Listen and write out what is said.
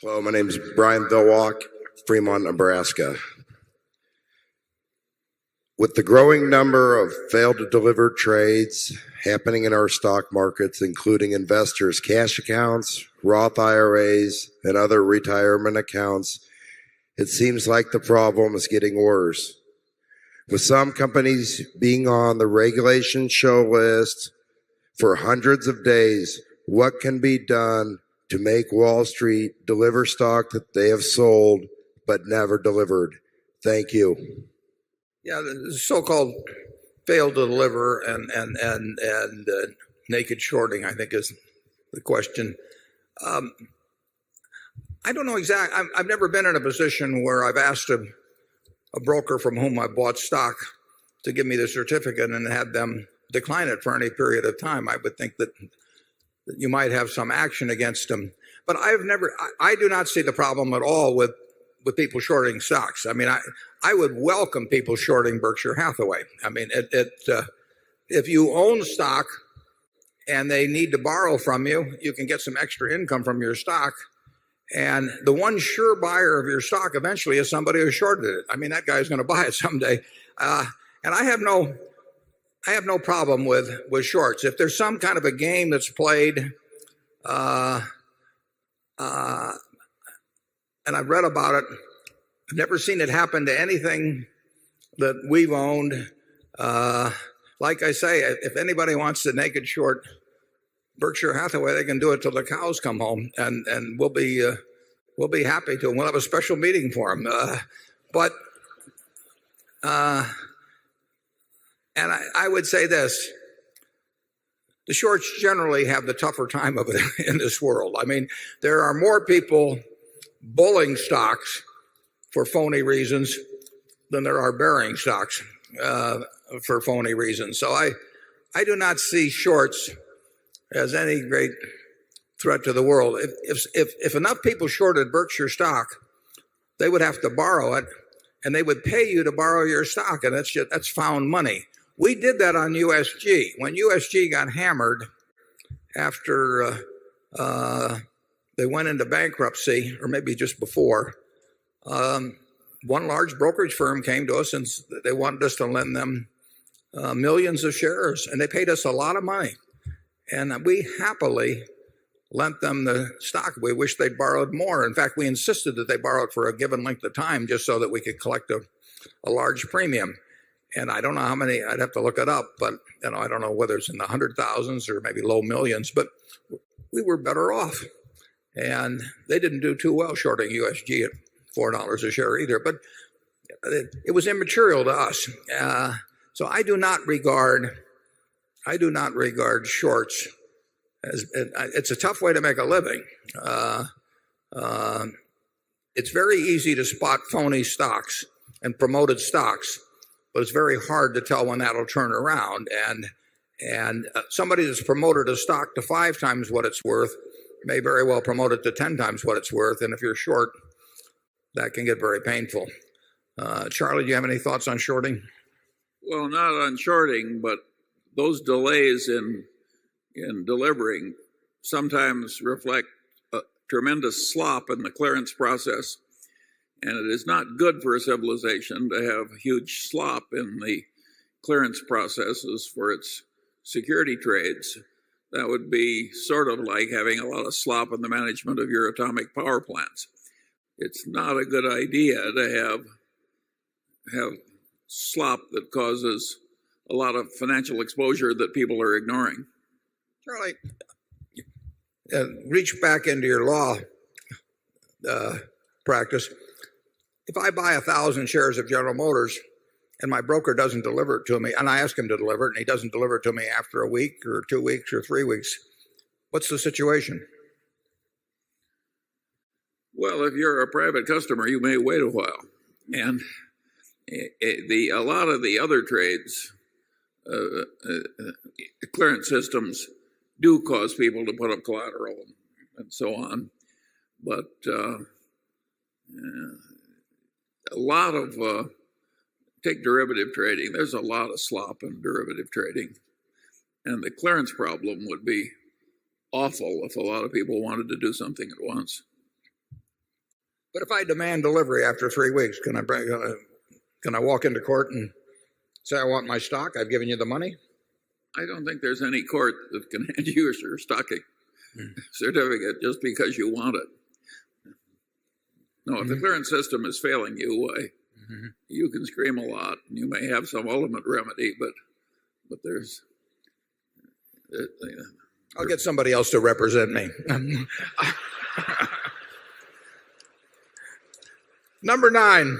Hello, my name is Brian Vilwalk, Fremont, Nebraska. With the growing number of failed to deliver trades happening in our stock markets, including investors' cash accounts, Roth IRAs, and other retirement accounts, it seems like the problem is getting worse. With some companies being on the regulation show list for hundreds of days, what can be done to make Wall Street deliver stock that they have sold but never delivered? Thank you. Yeah, the so-called failed to deliver and naked shorting, I think, is the question. I don't know exactly. I've never been in a position where I've asked a broker from whom I bought stock to give me the certificate and had them decline it for any period of time. I would think that you might have some action against them. But I do not see the problem at all with people shorting stocks. I mean, I would welcome people shorting Berkshire Hathaway. I mean, if you own stock and they need to borrow from you, you can get some extra income from your stock. And the one sure buyer of your stock eventually is somebody who shorted it. I mean, that guy's going to buy it someday. And I have no problem with shorts. If there's some kind of a game that's played, and I've read about it, I've never seen it happen to anything that we've owned. Like I say, if anybody wants to naked short Berkshire Hathaway, they can do it till the cows come home, and we'll be happy to. And we'll have a special meeting for them. And I would say this, the shorts generally have the tougher time of it in this world. I mean, there are more people bulling stocks for phony reasons than there are bearing stocks for phony reasons. So I do not see shorts as any great threat to the world. If enough people shorted Berkshire stock, they would have to borrow it, and they would pay you to borrow your stock, and that's found money. We did that on USG. When USG got hammered after they went into bankruptcy, or maybe just before, one large brokerage firm came to us and they wanted us to lend them millions of shares, and they paid us a lot of money. And we happily lent them the stock. We wish they'd borrowed more. In fact, we insisted that they borrowed for a given length of time just so that we could collect a large premium. And I don't know how many, I'd have to look it up, but I don't know whether it's in the 100,000s or maybe low millions, but we were better off. And they didn't do too well shorting USG at $4 a share either, but it was immaterial to us. So I do not regard shorts as, it's a tough way to make a living. It's very easy to spot phony stocks and promoted stocks, but it's very hard to tell when that'll turn around. And somebody that's promoted a stock to 5 times what it's worth may very well promote it to 10 times what it's worth. And if you're short, that can get very painful. Charlie, do you have any thoughts on shorting? Well, not on shorting, but those delays in delivering sometimes reflect a tremendous slop in the clearance process. And it is not good for a civilization to have huge slop in the clearance processes for its security trades. That would be sort of like having a lot of slop in the management of your atomic power plants. It's not a good idea to have slop that causes a lot of financial exposure that people are ignoring. Charlie, reach back into your law practice. If I buy 1,000 shares of General Motors and my broker doesn't deliver it to me, and I ask him to deliver it, and he doesn't deliver it to me after a week or 2 weeks or 3 weeks, what's the situation? Well, if you're a private customer, you may wait a while. And a lot of the other trades, clearance systems do cause people to put up collateral and so on. But a lot of, take derivative trading, there's a lot of slop in derivative trading. And the clearance problem would be awful if a lot of people wanted to do something at once. But if I demand delivery after 3 weeks, can I walk into court and say I want my stock? I've given you the money. I don't think there's any court that can hand you your stock certificate just because you want it. No, if the clearance system is failing you, you can scream a lot, and you may have some ultimate remedy, but there's. I'll get somebody else to represent me. Number 9.